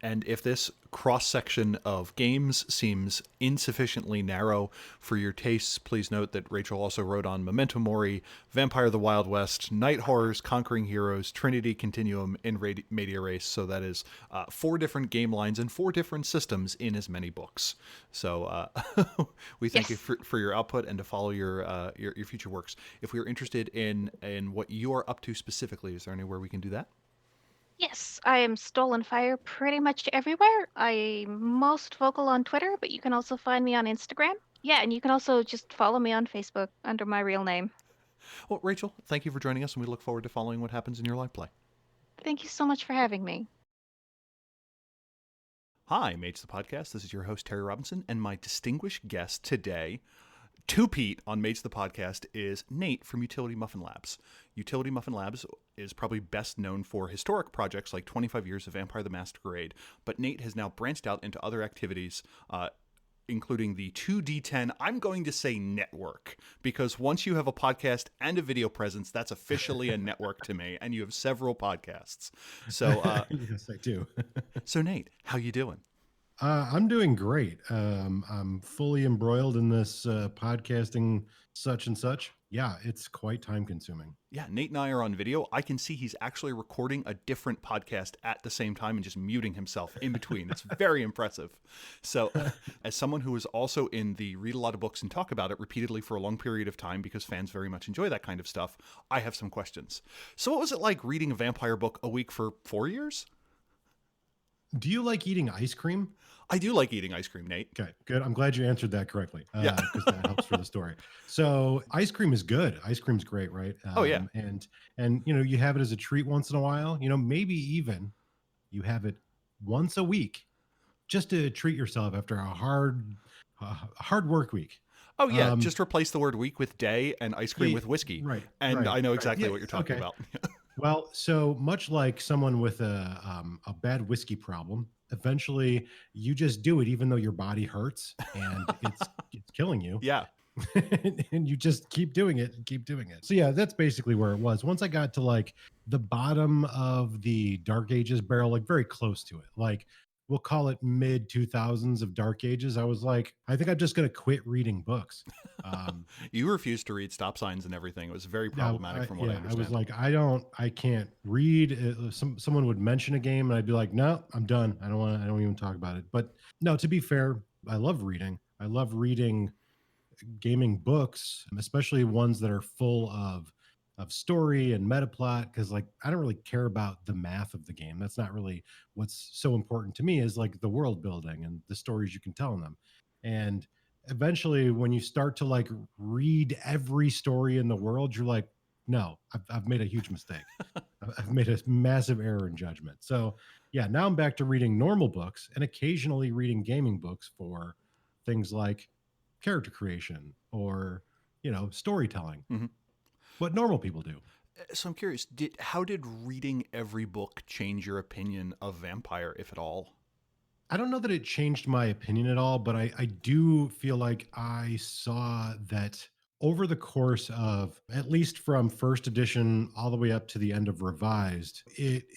And if this cross-section of games seems insufficiently narrow for your tastes, please note that Rachel also wrote on Memento Mori, Vampire the Wild West, Night Horrors, Conquering Heroes, Trinity Continuum, and Media Race. So that is 4 different game lines and 4 different systems in as many books. So we thank you for your output and to follow your future works. If we are interested in what you are up to specifically, is there anywhere we can do that? Yes, I am Stolen Fire pretty much everywhere. I'm most vocal on Twitter, but you can also find me on Instagram. Yeah, and you can also just follow me on Facebook under my real name. Well, Rachel, thank you for joining us, and we look forward to following what happens in your live play. Thank you so much for having me. Hi, Mage the Podcast. This is your host, Terry Robinson, and my distinguished guest today, two-peat on Mage the Podcast, is Nate from Utility Muffin Labs. Utility Muffin Labs is probably best known for historic projects like 25 Years of Vampire the Masquerade, but Nate has now branched out into other activities, including the 2D10, I'm going to say network, because once you have a podcast and a video presence, that's officially a network to me, and you have several podcasts. So yes, I do. So Nate, how you doing? I'm doing great. I'm fully embroiled in this podcasting such and such. Yeah, it's quite time consuming. Yeah, Nate and I are on video. I can see he's actually recording a different podcast at the same time and just muting himself in between. It's very impressive. So as someone who is also in the read a lot of books and talk about it repeatedly for a long period of time, because fans very much enjoy that kind of stuff, I have some questions. So what was it like reading a vampire book a week for 4 years? Do you like eating ice cream? I do like eating ice cream, Nate. Okay, good. I'm glad you answered that correctly. Yeah. Because that helps for the story. So ice cream is good. Ice cream's great, right? Oh, yeah. And you have it as a treat once in a while. Maybe even you have it once a week just to treat yourself after a hard work week. Oh, yeah. Just replace the word week with day and ice cream with whiskey. Right. And right, I know exactly yeah, what you're talking about. Well, so much like someone with a bad whiskey problem, eventually you just do it even though your body hurts and it's killing you. Yeah. and you just keep doing it and keep doing it. So yeah, that's basically where it was. Once I got to like the bottom of the Dark Ages barrel, like very close to it, like we'll call it mid 2000s of Dark Ages, I was like, I think I'm just going to quit reading books. You refused to read stop signs and everything. It was very problematic from what I I understand. was like, I can't read. Someone would mention a game and I'd be like, no, I'm done. I don't even talk about it. But no, to be fair, I love reading. I love reading gaming books, especially ones that are full of story and meta plot, because like I don't really care about the math of the game. That's not really what's so important to me, is like the world building and the stories you can tell in them. And eventually when you start to like read every story in the world, you're like, no, I've made a huge mistake. I've made a massive error in judgment. So yeah, now I'm back to reading normal books and occasionally reading gaming books for things like character creation or storytelling, Mhm. what normal people do. So I'm curious, how did reading every book change your opinion of vampire, if at all? I don't know that it changed my opinion at all, but I do feel like I saw that over the course of at least from first edition all the way up to the end of revised,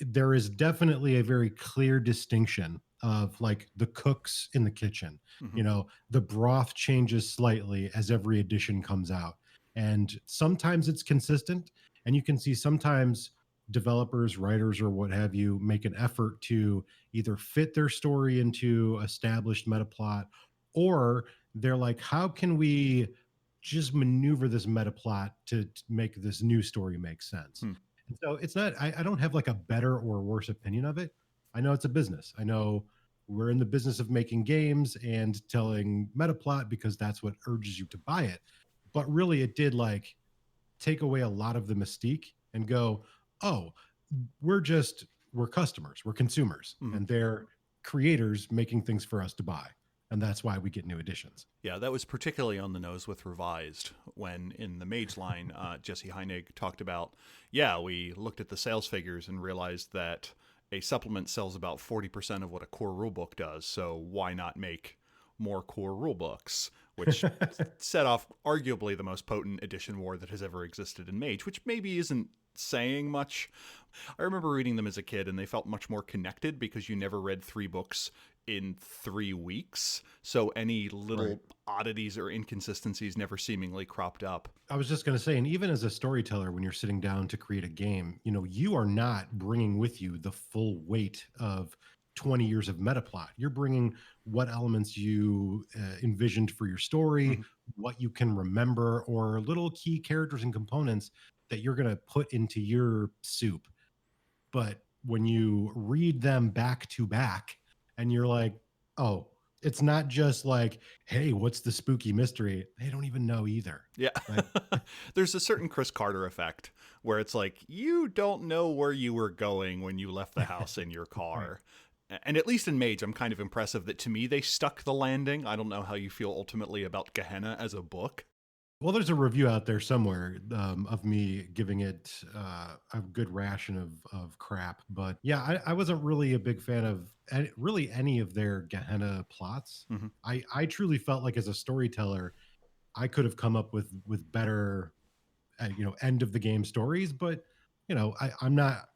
there is definitely a very clear distinction of like the cooks in the kitchen. Mhm. The broth changes slightly as every edition comes out. And sometimes it's consistent, and you can see sometimes developers, writers, or what have you make an effort to either fit their story into established meta plot, or they're like, how can we just maneuver this meta plot to make this new story make sense? Hmm. And so it's not, I don't have like a better or worse opinion of it. I know it's a business. I know we're in the business of making games and telling meta plot because that's what urges you to buy it. But really, it did like take away a lot of the mystique and go, oh, we're customers, we're consumers, Mhm. and they're creators making things for us to buy. And that's why we get new editions. Yeah, that was particularly on the nose with Revised when in the Mage line, Jesse Heinig talked about, yeah, we looked at the sales figures and realized that a supplement sells about 40% of what a core rulebook does, so why not make more core rulebooks? Which set off arguably the most potent edition war that has ever existed in Mage, which maybe isn't saying much. I remember reading them as a kid and they felt much more connected because you never read 3 books in 3 weeks. So any little Right. oddities or inconsistencies never seemingly cropped up. I was just going to say, and even as a storyteller, when you're sitting down to create a game, you are not bringing with you the full weight of 20 years of meta plot. You're bringing what elements you envisioned for your story, Mhm. what you can remember, or little key characters and components that you're going to put into your soup. But when you read them back to back and you're like, oh, it's not just like, hey, what's the spooky mystery? They don't even know either. Yeah. Like, There's a certain Chris Carter effect where it's like, you don't know where you were going when you left the house in your car. And at least in Mage, I'm kind of impressive that to me they stuck the landing. I don't know how you feel ultimately about Gehenna as a book. well, there's a review out there somewhere of me giving it a good ration of crap. But yeah, I wasn't really a big fan of really any of their Gehenna plots. Mhm. I truly felt like as a storyteller, I could have come up with better end of the game stories, but I'm not,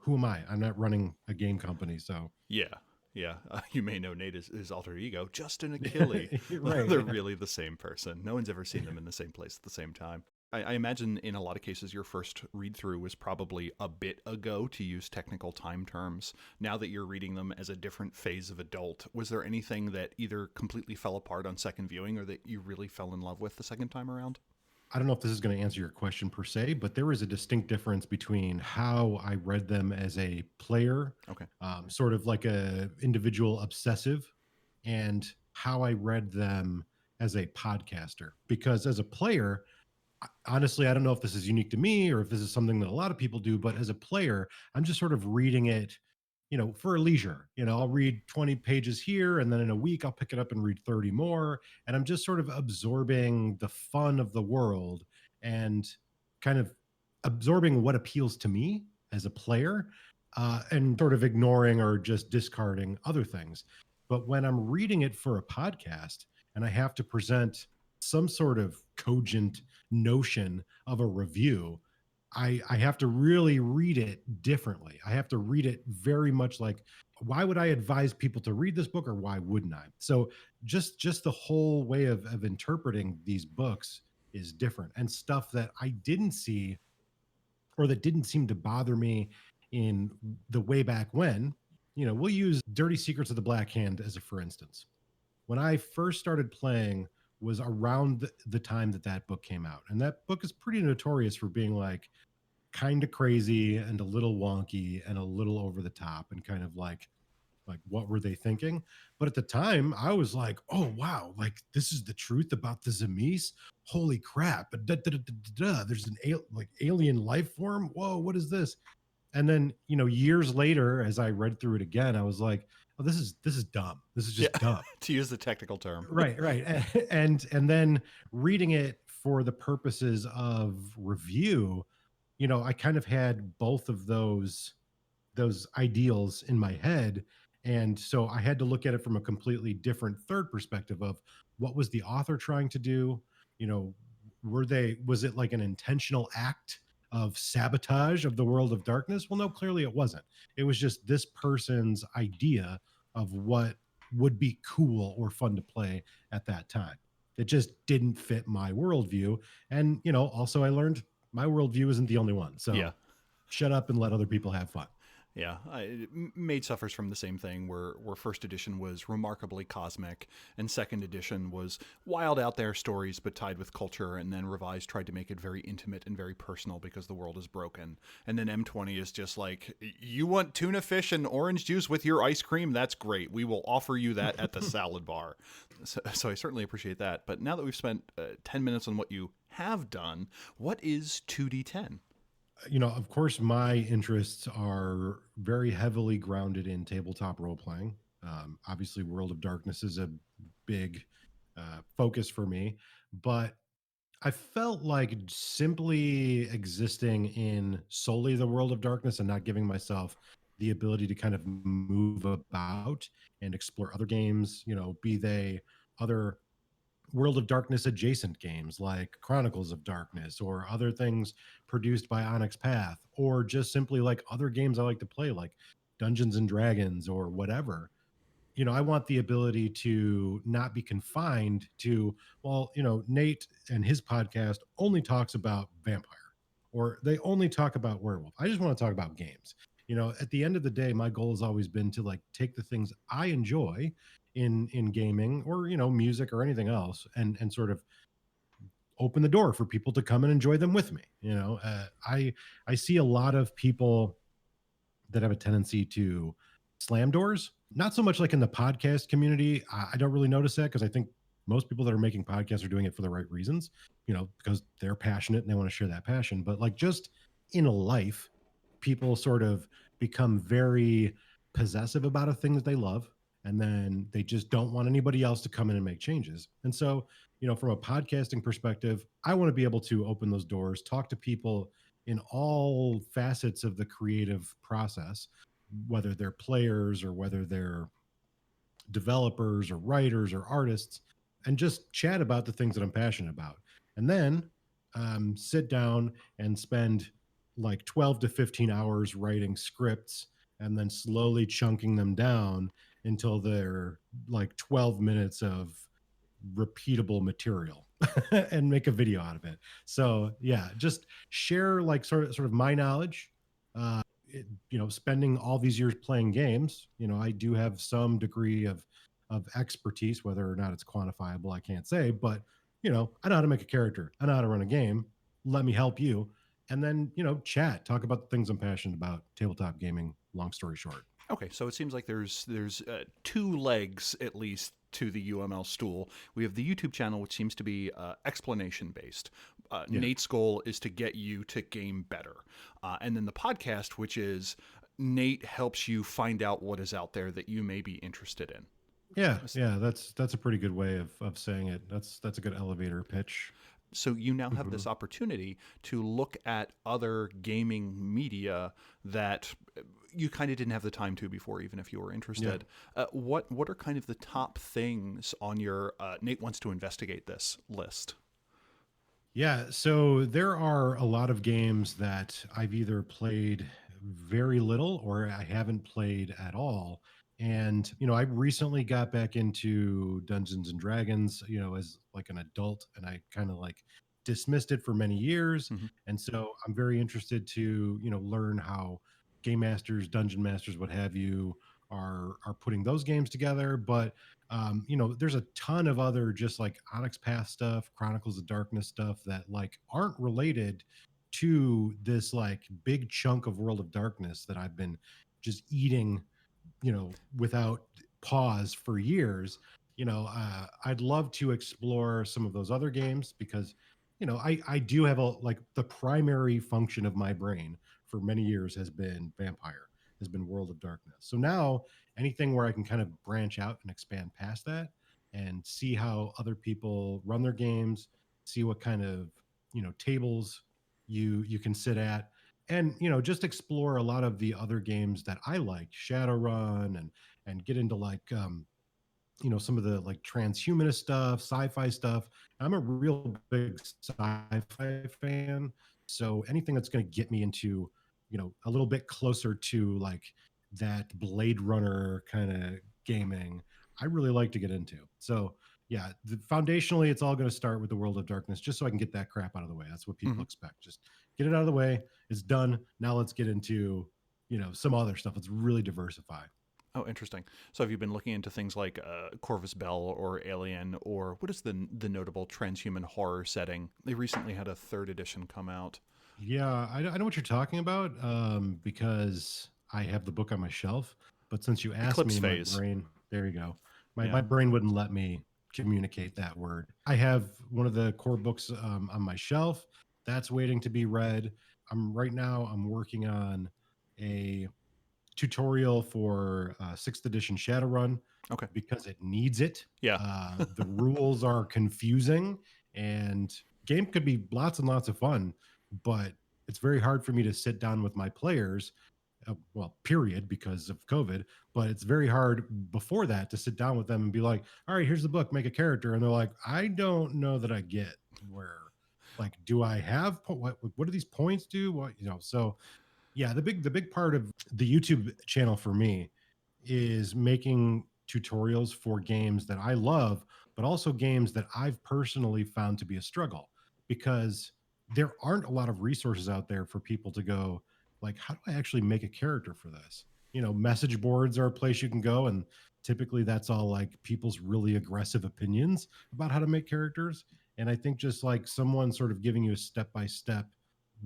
who am I? I'm not running a game company. So Yeah, yeah. You may know Nate is his alter ego, Justin Achille. right. They're really the same person. No one's ever seen them in the same place at the same time. I imagine in a lot of cases your first read through was probably a bit ago, to use technical time terms. Now that you're reading them as a different phase of adult, was there anything that either completely fell apart on second viewing or that you really fell in love with the second time around? I don't know if this is going to answer your question per se, but there is a distinct difference between how I read them as a player, Okay. sort of like a individual obsessive, and how I read them as a podcaster. Because as a player, honestly, I don't know if this is unique to me or if this is something that a lot of people do, but as a player, I'm just sort of reading it, for leisure. I'll read 20 pages here, and then in a week, I'll pick it up and read 30 more. And I'm just sort of absorbing the fun of the world and kind of absorbing what appeals to me as a player, and sort of ignoring or just discarding other things. But when I'm reading it for a podcast and I have to present some sort of cogent notion of a review, I have to really read it differently. I have to read it very much like, why would I advise people to read this book, or why wouldn't I? So just the whole way of interpreting these books is different, and stuff that I didn't see or that didn't seem to bother me in the way back when. We'll use Dirty Secrets of the Black Hand as a for instance. When I first started playing was around the time that book came out. And that book is pretty notorious for being like kind of crazy and a little wonky and a little over the top and kind of like what were they thinking? But at the time I was like, oh wow, like this is the truth about the Zemis. Holy crap. There's an alien life form. Whoa, what is this? And then, years later, as I read through it again, I was like, oh, this is dumb. This is just dumb. To use the technical term. Right. And then reading it for the purposes of review, I kind of had both of those ideals in my head. And so I had to look at it from a completely different third perspective of what was the author trying to do? Was it like an intentional act of sabotage of the world of darkness? Well, no, clearly it wasn't. It was just this person's idea of what would be cool or fun to play at that time. It just didn't fit my worldview. And, also I learned my worldview isn't the only one. So shut up and let other people have fun. Yeah, Mage suffers from the same thing where first edition was remarkably cosmic and second edition was wild out there stories but tied with culture, and then Revised tried to make it very intimate and very personal because the world is broken. And then M20 is just like, you want tuna fish and orange juice with your ice cream? That's great. We will offer you that at the salad bar. So I certainly appreciate that. But now that we've spent 10 minutes on what you have done, what is 2D10? Of course, my interests are very heavily grounded in tabletop role playing. Obviously, World of Darkness is a big focus for me, but I felt like simply existing in solely the World of Darkness and not giving myself the ability to kind of move about and explore other games, be they other World of Darkness adjacent games like Chronicles of Darkness or other things produced by Onyx Path, or just simply like other games I like to play like Dungeons and Dragons or whatever. I want the ability to not be confined to, well, Nate and his podcast only talks about vampire or they only talk about werewolf. I just want to talk about games. At the end of the day, my goal has always been to like take the things I enjoy in gaming or music or anything else and sort of open the door for people to come and enjoy them with me. I see a lot of people that have a tendency to slam doors, not so much like in the podcast community. I don't really notice that because I think most people that are making podcasts are doing it for the right reasons, because they're passionate and they want to share that passion. But like just in life, people sort of become very possessive about a thing that they love, and then they just don't want anybody else to come in and make changes. And so, from a podcasting perspective, I want to be able to open those doors, talk to people in all facets of the creative process, whether they're players or whether they're developers or writers or artists, and just chat about the things that I'm passionate about. And then sit down and spend like 12 to 15 hours writing scripts and then slowly chunking them down until they're like 12 minutes of repeatable material and make a video out of it. So yeah, just share like sort of my knowledge. Spending all these years playing games, I do have some degree of expertise, whether or not it's quantifiable, I can't say, but I know how to make a character. I know how to run a game. Let me help you. And then, chat, talk about the things I'm passionate about, tabletop gaming, long story short. Okay, so it seems like there's two legs at least to the UML stool. We have the YouTube channel, which seems to be explanation based. Nate's goal is to get you to game better, and then the podcast, which is Nate helps you find out what is out there that you may be interested in. Yeah, that's a pretty good way of saying it. That's a good elevator pitch. So you now have this opportunity to look at other gaming media that you kind of didn't have the time to before, even if you were interested. What are kind of the top things on your Nate wants to investigate this list? Yeah, so there are a lot of games that I've either played very little or I haven't played at all. And, I recently got back into Dungeons and Dragons, as like an adult, and I kind of like dismissed it for many years. Mm-hmm. And so I'm very interested to, learn how game masters, dungeon masters, what have you, are putting those games together. But there's a ton of other just like Onyx Path stuff, Chronicles of Darkness stuff that like aren't related to this like big chunk of World of Darkness that I've been just eating, without pause for years. I'd love to explore some of those other games because, I do have like the primary function of my brain for many years has been vampire, has been World of Darkness. So now anything where I can kind of branch out and expand past that and see how other people run their games, see what kind of, tables you can sit at, and just explore a lot of the other games that I like, Shadowrun, and get into like some of the like transhumanist stuff, sci-fi stuff. I'm a real big sci-fi fan, so anything that's going to get me into a little bit closer to like that Blade Runner kind of gaming, I really like to get into. So yeah, foundationally, it's all going to start with the World of Darkness, just so I can get that crap out of the way. That's what people expect. Just get it out of the way. It's done. Now let's get into some other stuff. Let's really diversify. Oh, interesting. So have you been looking into things like Corvus Bell or Alien, or what is the notable transhuman horror setting? They recently had a 3rd edition come out. Yeah, I know what you're talking about because I have the book on my shelf. But since you asked Eclipse me, Phase. my brain, there you go. My brain wouldn't let me communicate that word. I have one of the core books on my shelf that's waiting to be read. I'm working on a tutorial for 6th edition Shadowrun. Okay. Because it needs it. Yeah. The rules are confusing, and game could be lots and lots of fun, but it's very hard for me to sit down with my players, period, because of COVID. But it's very hard before that to sit down with them and be like, all right, here's the book, make a character. And they're like, I don't know that I get where, like, do I have, what do these points do? What, so yeah, the big part of the YouTube channel for me is making tutorials for games that I love, but also games that I've personally found to be a struggle, because there aren't a lot of resources out there for people to go like, how do I actually make a character for this? Message boards are a place you can go, and typically that's all like people's really aggressive opinions about how to make characters. And I think just like someone sort of giving you a step-by-step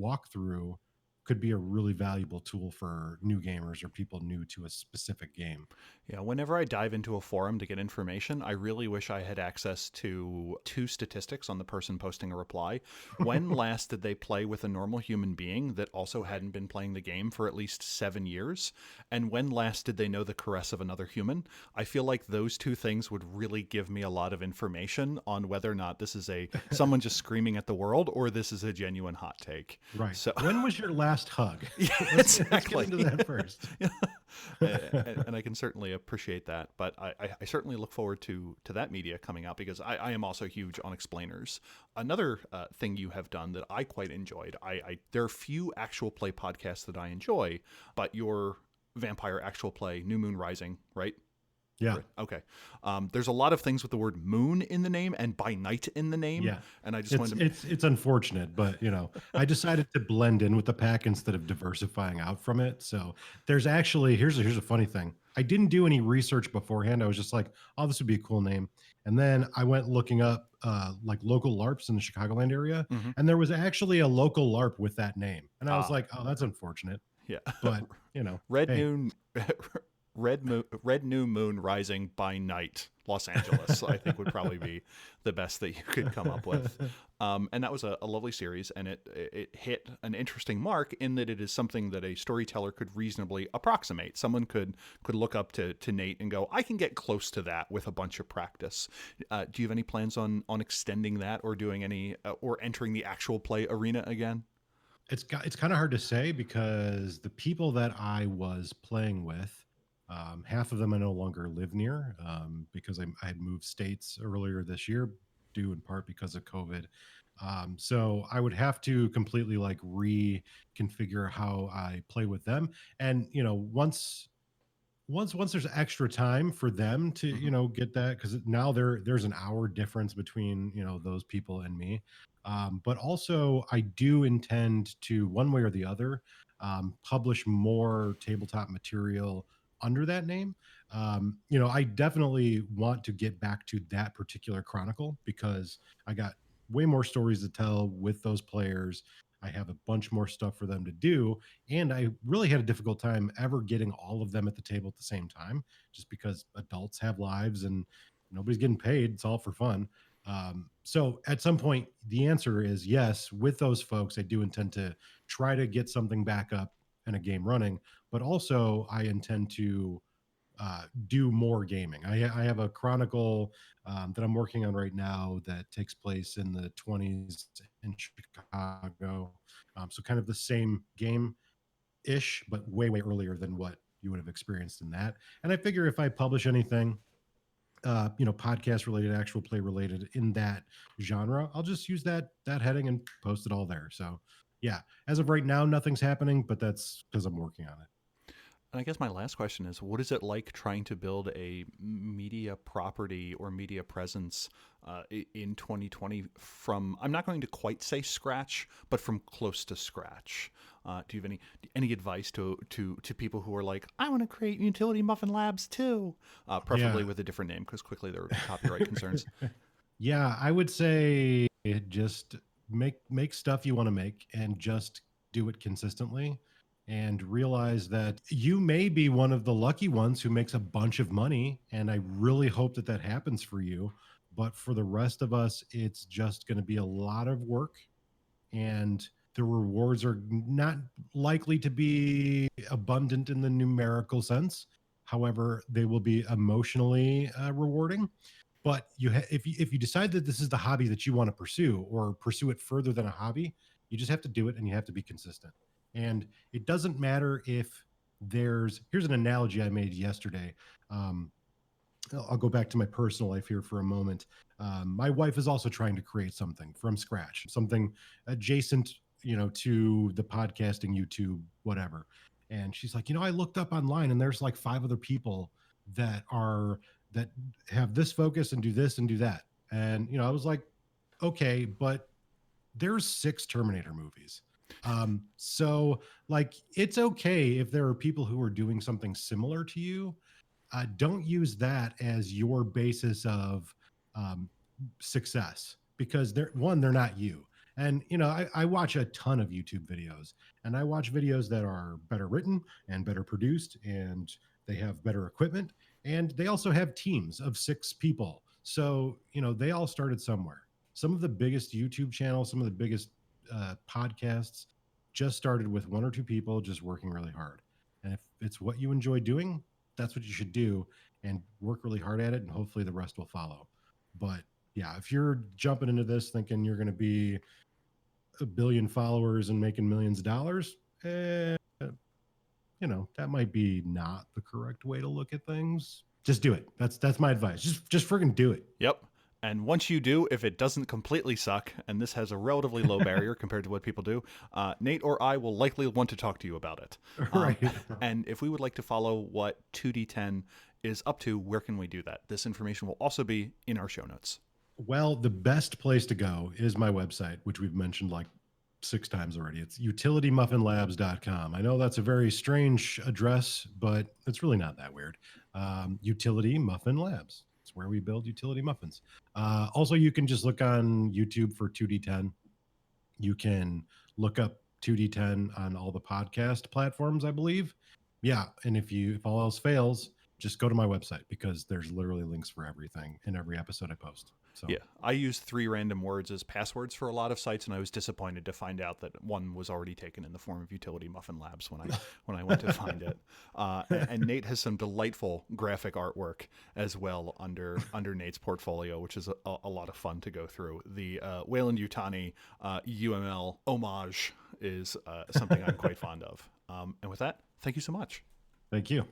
walkthrough could be a really valuable tool for new gamers or people new to a specific game. Yeah, whenever I dive into a forum to get information, I really wish I had access to 2 statistics on the person posting a reply. When last did they play with a normal human being that also hadn't been playing the game for at least 7 years? And when last did they know the caress of another human? I feel like those 2 things would really give me a lot of information on whether or not this is someone just screaming at the world or this is a genuine hot take. Right. So when was your last hug? Yeah, Let's exactly. get into that first. and I can certainly appreciate that, but I certainly look forward to that media coming out, because I am also huge on explainers. Another thing you have done that I quite enjoyed, there are few actual play podcasts that I enjoy, but your Vampire Actual Play, New Moon Rising, right? Yeah. Okay. There's a lot of things with the word moon in the name and by night in the name. Yeah. And I just wanted to... It's unfortunate, but I decided to blend in with the pack instead of diversifying out from it. So there's actually, here's a funny thing. I didn't do any research beforehand. I was just like, oh, this would be a cool name. And then I went looking up like local LARPs in the Chicagoland area. Mm-hmm. And there was actually a local LARP with that name. And I was like, oh, that's unfortunate. Yeah. But Red New Moon Rising by Night, Los Angeles, I think would probably be the best that you could come up with. And that was a lovely series, and it hit an interesting mark in that it is something that a storyteller could reasonably approximate. Someone could look up to Nate and go, I can get close to that with a bunch of practice. Do you have any plans on extending that or doing any or entering the actual play arena again? It's kind of hard to say because the people that I was playing with, half of them I no longer live near, because I had moved states earlier this year, due in part because of COVID. So I would have to completely like reconfigure how I play with them. And once there's extra time for them to get that, because now there's an hour difference between those people and me. But also I do intend to, one way or the other, publish more tabletop material under that name. I definitely want to get back to that particular chronicle because I got way more stories to tell with those players. I have a bunch more stuff for them to do, and I really had a difficult time ever getting all of them at the table at the same time, just because adults have lives and nobody's getting paid. It's all for fun. So at some point, the answer is yes. With those folks, I do intend to try to get something back up and a game running, but also I intend to do more gaming. I have a chronicle that I'm working on right now that takes place in the 20s in Chicago. So kind of the same game ish, but way earlier than what you would have experienced in that. And I figure if I publish anything, podcast related, actual play related in that genre, I'll just use that heading and post it all there. So yeah, as of right now, nothing's happening, but that's because I'm working on it. And I guess my last question is, what is it like trying to build a media property or media presence in 2020 from, I'm not going to quite say scratch, but from close to scratch? Do you have any advice to people who are like, I want to create Utility Muffin Labs too, preferably with a different name because quickly there are copyright concerns? Yeah, I would say just make stuff you want to make and just do it consistently and realize that you may be one of the lucky ones who makes a bunch of money, and I really hope that that happens for you. But for the rest of us, it's just going to be a lot of work, and the rewards are not likely to be abundant in the numerical sense. However, they will be emotionally rewarding. But if you decide that this is the hobby that you want to pursue, or pursue it further than a hobby, you just have to do it, and you have to be consistent. And it doesn't matter if here's an analogy I made yesterday. Um, I'll go back to my personal life here for a moment. My wife is also trying to create something from scratch, something adjacent, to the podcasting, YouTube, whatever. And she's like, I looked up online, and there's like 5 other people that have this focus and do this and do that. And I was like, okay, but there's 6 Terminator movies. So like, it's okay if there are people who are doing something similar to you. Don't use that as your basis of success, because they're not you. And I watch a ton of YouTube videos, and I watch videos that are better written and better produced, and they have better equipment, and they also have teams of 6 people. So they all started somewhere. Some of the biggest YouTube channels, some of the biggest podcasts just started with 1 or 2 people just working really hard. And if it's what you enjoy doing, that's what you should do, and work really hard at it, and hopefully the rest will follow. But yeah, if you're jumping into this thinking you're going to be a billion followers and making millions of dollars, that might be not the correct way to look at things. Just do it. That's my advice. Just freaking do it. Yep. And once you do, if it doesn't completely suck, and this has a relatively low barrier compared to what people do, Nate or I will likely want to talk to you about it. Right. And if we would like to follow what 2D10 is up to, where can we do that? This information will also be in our show notes. Well, the best place to go is my website, which we've mentioned like 6 times already. It's utilitymuffinlabs.com. I know that's a very strange address, but it's really not that weird. Utility Muffin Labs. It's where we build utility muffins. Also, you can just look on YouTube for 2D10. You can look up 2D10 on all the podcast platforms, I believe. Yeah, and if all else fails, just go to my website, because there's literally links for everything in every episode I post. So yeah, I use 3 random words as passwords for a lot of sites, and I was disappointed to find out that one was already taken in the form of Utility Muffin Labs when I went to find it. And Nate has some delightful graphic artwork as well under Nate's portfolio, which is a lot of fun to go through. The Wayland Yutani UML homage is something I'm quite fond of. And with that, thank you so much. Thank you.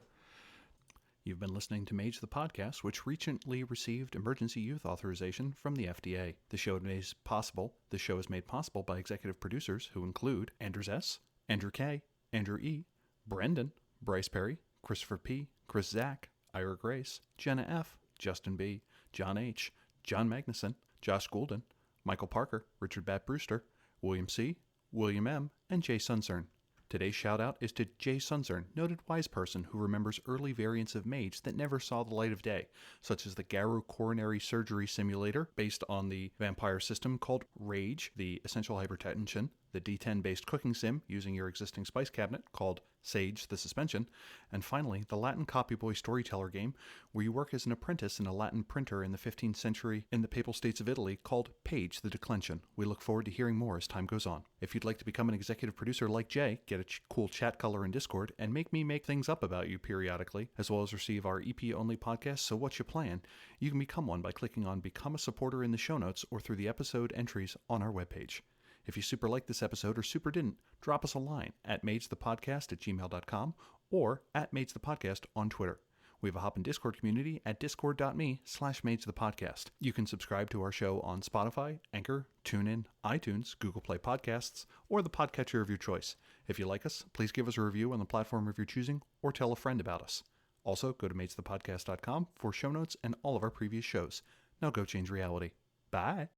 You've been listening to Mage the Podcast, which recently received emergency use authorization from the FDA. The show is made possible by executive producers who include Anders S., Andrew K., Andrew E., Brendan, Bryce Perry, Christopher P., Chris Zach, Ira Grace, Jenna F., Justin B., John H., John Magnuson, Josh Guldan, Michael Parker, Richard Bat Brewster, William C., William M., and Jay Suncern. Today's shout-out is to Jay Suncern, noted wise person who remembers early variants of Mage that never saw the light of day, such as the Garou Coronary Surgery Simulator, based on the vampire system called Rage, the Essential Hypertension, the D10-based cooking sim using your existing spice cabinet called Sage the Suspension, and finally, the Latin copyboy storyteller game where you work as an apprentice in a Latin printer in the 15th century in the Papal States of Italy called Page the Declension. We look forward to hearing more as time goes on. If you'd like to become an executive producer like Jay, get a cool chat color in Discord, and make me make things up about you periodically, as well as receive our EP-only podcast, So What You Plan, you can become one by clicking on Become a Supporter in the show notes or through the episode entries on our webpage. If you super liked this episode or super didn't, drop us a line at magethepodcast@gmail.com or at magethepodcast on Twitter. We have a Hop in Discord community at discord.me/magethepodcast. You can subscribe to our show on Spotify, Anchor, TuneIn, iTunes, Google Play Podcasts, or the podcatcher of your choice. If you like us, please give us a review on the platform of your choosing or tell a friend about us. Also, go to magethepodcast.com for show notes and all of our previous shows. Now go change reality. Bye!